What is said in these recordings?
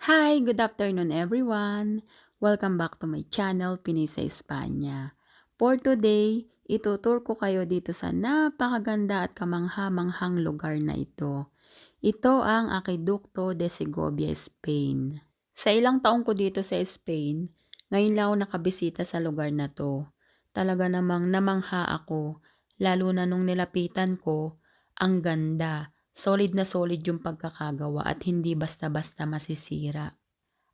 Hi, good afternoon everyone. Welcome back to my channel, Pinay sa Espanya. For today, itutur ko kayo dito sa napakaganda at kamangha-manghang lugar na ito. Ito ang Aqueducto de Segovia, Spain. Sa ilang taong ko dito sa Spain, ngayon lang ako nakabisita sa lugar na to. Talaga namang namangha ako, lalo na nung nilapitan ko, ang ganda. Solid na solid yung pagkakagawa at hindi basta-basta masisira.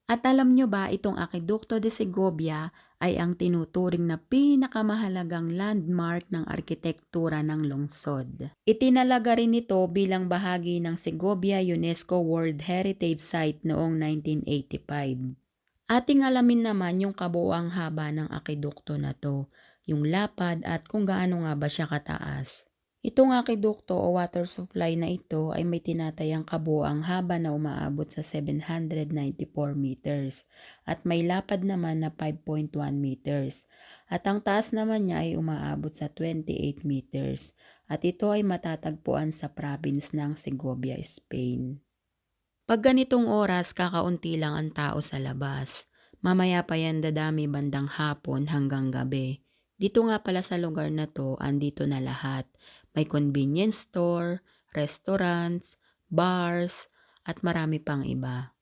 At alam nyo ba, itong Aqueducto de Segovia ay ang tinuturing na pinakamahalagang landmark ng arkitektura ng lungsod. Itinalaga rin ito bilang bahagi ng Segovia UNESCO World Heritage Site noong 1985. Ating alamin naman yung kabuuang haba ng aqueducto na to, yung lapad at kung gaano nga ba siya kataas. Itong aqueducto o water supply na ito ay may tinatayang kabuuang haba na umaabot sa 794 meters at may lapad naman na 5.1 meters at ang taas naman niya ay umaabot sa 28 meters at ito ay matatagpuan sa province ng Segovia, Spain. Pag ganitong oras, kakaunti lang ang tao sa labas. Mamaya pa yan dadami bandang hapon hanggang gabi. Dito nga pala sa lugar na to, andito na lahat. May convenience store, restaurants, bars, at marami pang iba.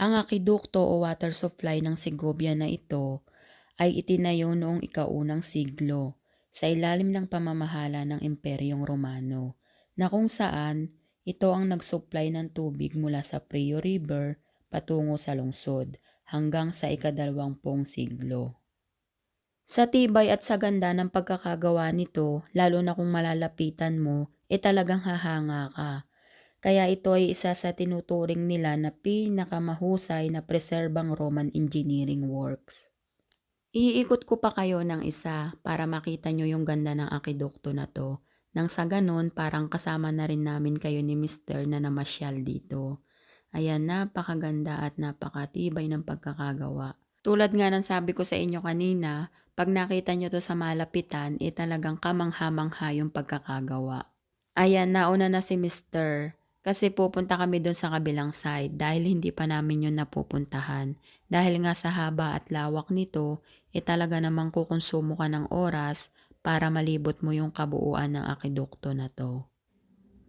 Ang aqueducto o water supply ng Segovia na ito ay itinayo noong ika-unang siglo sa ilalim ng pamamahala ng Imperyong Romano na kung saan ito ang nagsupply ng tubig mula sa Prio River patungo sa lungsod hanggang sa ika-20 siglo. Sa tibay at sa ganda ng pagkakagawa nito, lalo na kung malalapitan mo, talagang hahanga ka. Kaya ito ay isa sa tinuturing nila na pinakamahusay na preserbang Roman engineering works. Iikot ko pa kayo ng isa para makita nyo yung ganda ng aqueducto na to. Nang sa ganun, parang kasama na rin namin kayo ni Mister na namasyal dito. Ayan, napakaganda at napakatibay ng pagkakagawa. Tulad nga ng sabi ko sa inyo kanina, pag nakita nyo to sa malapitan, talagang kamangha-mangha yung pagkakagawa. Ayan, nauna na si Mister. Kasi pupunta kami doon sa kabilang side dahil hindi pa namin yun napupuntahan. Dahil nga sa haba at lawak nito, talaga namang kukonsumo ka ng oras para malibot mo yung kabuuan ng aqueducto na to.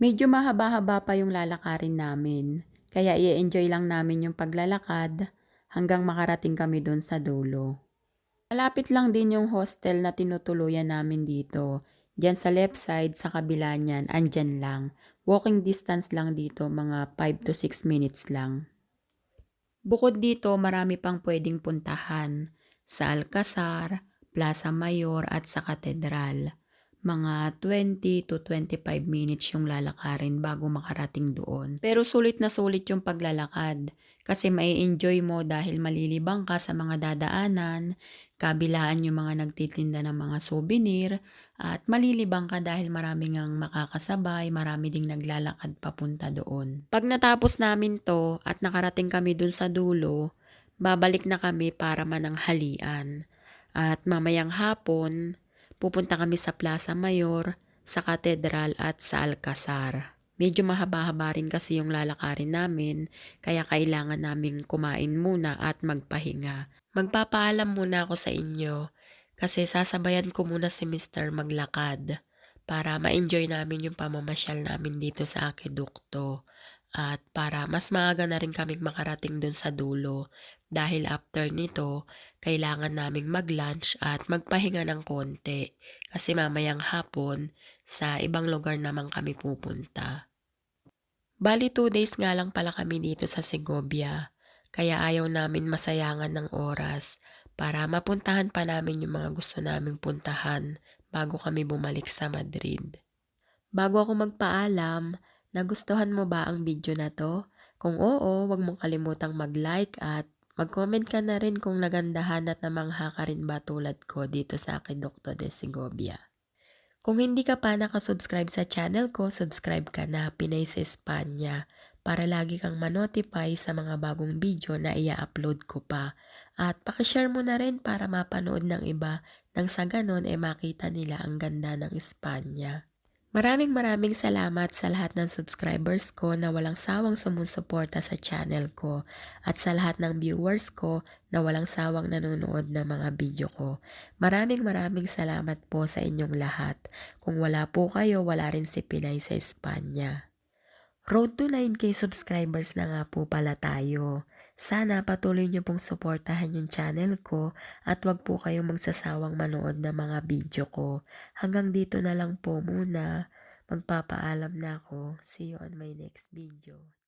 Medyo mahaba-haba pa yung lalakarin namin, kaya i-enjoy lang namin yung paglalakad hanggang makarating kami doon sa dulo. Malapit lang din yung hostel na tinutuluyan namin dito. Diyan sa left side, sa kabila niyan, andyan lang. Walking distance lang dito, mga 5 to 6 minutes lang. Bukod dito, marami pang pwedeng puntahan sa Alcazar, Plaza Mayor at sa Katedral. Mga 20 to 25 minutes yung lalakarin bago makarating doon. Pero sulit na sulit yung paglalakad kasi mai-enjoy mo dahil malilibang ka sa mga dadaanan, kabilaan yung mga nagtitinda ng mga souvenir, at malilibang ka dahil marami ngang makakasabay, marami ding naglalakad papunta doon. Pag natapos namin to at nakarating kami dun sa dulo, babalik na kami para mananghalian. At mamayang hapon, pupunta kami sa Plaza Mayor, sa Katedral at sa Alcazar. Medyo mahaba-haba rin kasi yung lalakarin namin, kaya kailangan naming kumain muna at magpahinga. Magpapaalam muna ako sa inyo kasi sasabayan ko muna si Mister maglakad para ma-enjoy namin yung pamamasyal namin dito sa Aqueducto at para mas maaga na rin kaming makarating dun sa dulo dahil after nito kailangan naming mag-lunch at magpahinga ng konti kasi mamayang hapon sa ibang lugar naman kami pupunta. Bali 2 days nga lang pala kami dito sa Segovia, kaya ayaw namin masayangan ng oras para mapuntahan pa namin yung mga gusto naming puntahan bago kami bumalik sa Madrid. Bago ako magpaalam, nagustuhan mo ba ang video na to? Kung oo, wag mong kalimutang mag-like at mag-comment ka na rin kung nagandahan at namangha ka rin ba tulad ko dito sa Aqueducto de Segovia. Kung hindi ka pa nakasubscribe sa channel ko, subscribe ka na, Pinay sa Espanya, para lagi kang manotify sa mga bagong video na ia-upload ko pa. At pakishare mo na rin para mapanood ng iba nang sa ganon makita nila ang ganda ng Espanya. Maraming salamat sa lahat ng subscribers ko na walang sawang sumusuporta sa channel ko at sa lahat ng viewers ko na walang sawang nanonood ng mga video ko. Maraming salamat po sa inyong lahat. Kung wala po kayo, wala rin si Pinay sa Espanya. Road to 9K subscribers na nga po pala tayo. Sana patuloy niyo pong suportahan yung channel ko at wag po kayong magsasawang manood ng mga video ko. Hanggang dito na lang po muna. Magpapaalam na ako. See you on my next video.